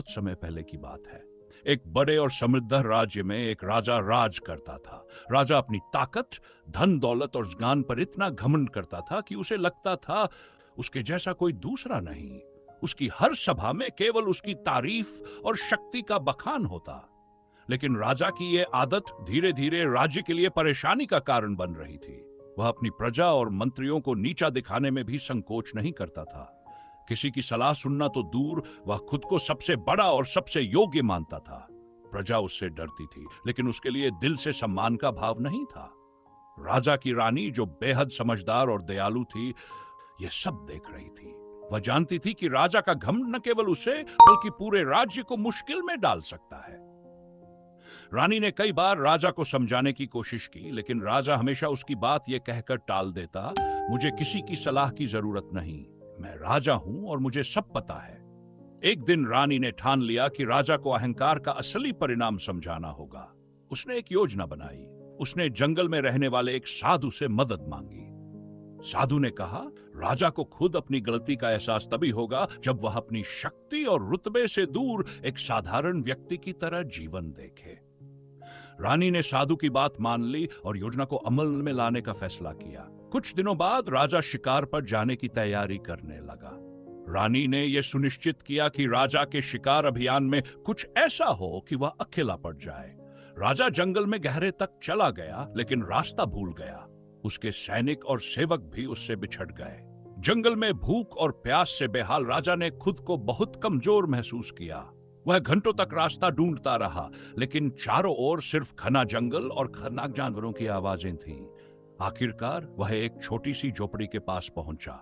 बहुत समय पहले की बात है। एक बड़े और समृद्ध राज्य में एक राजा राज करता था। राजा अपनी ताकत, धन दौलत और ज्ञान पर इतना घमंड करता था कि उसे लगता था उसके जैसा कोई दूसरा नहीं। उसकी हर सभा में केवल उसकी तारीफ और शक्ति का बखान होता। लेकिन राजा की यह आदत धीरे धीरे राज्य के लिए परेशानी का कारण बन रही थी। वह अपनी प्रजा और मंत्रियों को नीचा दिखाने में भी संकोच नहीं करता था। किसी की सलाह सुनना तो दूर, वह खुद को सबसे बड़ा और सबसे योग्य मानता था। प्रजा उससे डरती थी, लेकिन उसके लिए दिल से सम्मान का भाव नहीं था। राजा की रानी, जो बेहद समझदार और दयालु थी, यह सब देख रही थी। वह जानती थी कि राजा का घमंड न केवल उसे बल्कि पूरे राज्य को मुश्किल में डाल सकता है। रानी ने कई बार राजा को समझाने की कोशिश की, लेकिन राजा हमेशा उसकी बात यह कहकर टाल देता, मुझे किसी की सलाह की जरूरत नहीं, मैं राजा हूं और मुझे सब पता है। एक दिन रानी ने ठान लिया कि राजा को अहंकार का असली परिणाम समझाना होगा। उसने एक योजना बनाई। उसने जंगल में रहने वाले एक साधु से मदद मांगी। साधु ने कहा, राजा को खुद अपनी गलती का एहसास तभी होगा जब वह अपनी शक्ति और रुतबे से दूर एक साधारण व्यक्ति की तरह जीवन देखे। रानी ने साधु की बात मान ली और योजना को अमल में लाने का फैसला किया। कुछ दिनों बाद राजा शिकार पर जाने की तैयारी करने लगा। रानी ने यह सुनिश्चित किया कि राजा के शिकार अभियान में कुछ ऐसा हो कि वह अकेला पड़ जाए। राजा जंगल में गहरे तक चला गया, लेकिन रास्ता भूल गया। उसके सैनिक और सेवक भी उससे बिछड़ गए। जंगल में भूख और प्यास से बेहाल राजा ने खुद को बहुत कमजोर महसूस किया। वह घंटों तक रास्ता ढूंढता रहा, लेकिन चारों ओर सिर्फ घना जंगल और खतरनाक जानवरों की आवाजें थीं। आखिरकार वह एक छोटी सी झोपड़ी के पास पहुंचा।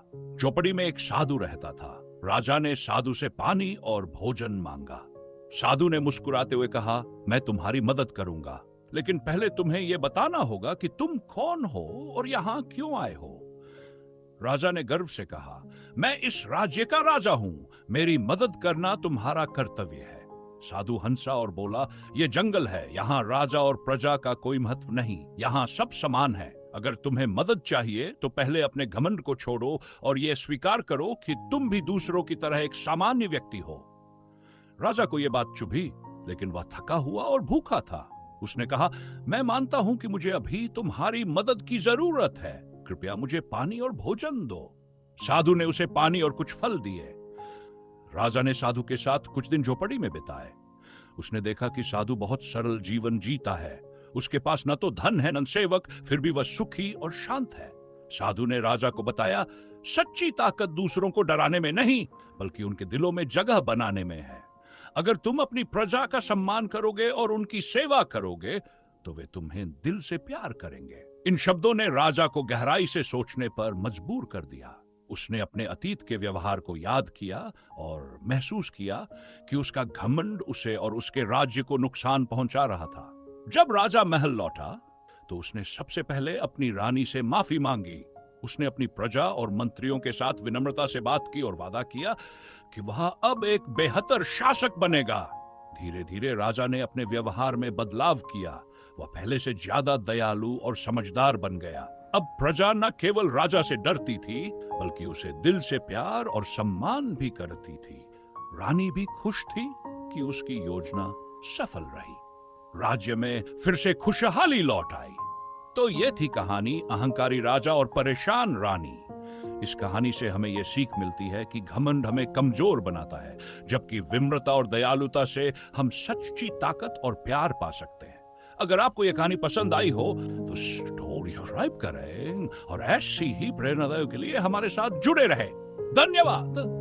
झोपड़ी में एक साधु रहता था। राजा ने साधु से पानी और भोजन मांगा। साधु ने मुस्कुराते हुए कहा, मैं तुम्हारी मदद करूंगा, लेकिन पहले तुम्हें यह बताना होगा कि तुम कौन हो और यहां क्यों आए हो। राजा ने गर्व से कहा, मैं इस राज्य का राजा हूं, मेरी मदद करना तुम्हारा कर्तव्य है। साधु हंसा और बोला, यह जंगल है, यहाँ राजा और प्रजा का कोई महत्व नहीं, यहाँ सब समान है। अगर तुम्हें मदद चाहिए तो पहले अपने घमंड को छोड़ो और यह स्वीकार करो कि तुम भी दूसरों की तरह एक सामान्य व्यक्ति हो। राजा को यह बात चुभी, लेकिन वह थका हुआ और भूखा था। उसने कहा, मैं मानता हूं कि मुझे अभी तुम्हारी मदद की जरूरत है, कृपया मुझे पानी और भोजन दो। साधु ने उसे पानी और कुछ फल दिए। राजा ने साधु के साथ कुछ दिन झोपड़ी में बिताए। उसने देखा कि साधु बहुत सरल जीवन जीता है। उसके पास न तो धन है न सेवक, फिर भी वह सुखी और शांत है। साधु ने राजा को बताया, सच्ची ताकत दूसरों को डराने में नहीं, बल्कि उनके दिलों में जगह बनाने में है। अगर तुम अपनी प्रजा का सम्मान करोगे और उनकी सेवा करोगे, तो वे तुम्हें दिल से प्यार करेंगे। इन शब्दों ने राजा को गहराई से सोचने पर मजबूर कर दिया। उसने अपने अतीत के व्यवहार को याद किया और महसूस किया कि उसका घमंड उसे और उसके राज्य को नुकसान पहुंचा रहा था। जब राजा महल लौटा तो उसने सबसे पहले अपनी रानी से माफी मांगी। उसने अपनी प्रजा और मंत्रियों के साथ विनम्रता से बात की और वादा किया कि वह अब एक बेहतर शासक बनेगा। धीरे धीरे राजा ने अपने व्यवहार में बदलाव किया। वह पहले से ज्यादा दयालु और समझदार बन गया। अब प्रजा न केवल राजा से डरती थी, बल्कि उसे दिल से प्यार और सम्मान भी करती थी। रानी भी खुश थी कि उसकी योजना सफल रही। राज्य में फिर से खुशहाली लौट आई। तो ये थी कहानी अहंकारी राजा और परेशान रानी। इस कहानी से हमें यह सीख मिलती है कि घमंड हमें कमजोर बनाता है, जबकि विनम्रता और दयालुता से हम सच्ची ताकत और प्यार पा सकते हैं। अगर आपको यह कहानी पसंद आई हो तो स्टोरी सब्सक्राइब करें और ऐसी ही प्रेरणादायक के लिए हमारे साथ जुड़े रहें। धन्यवाद।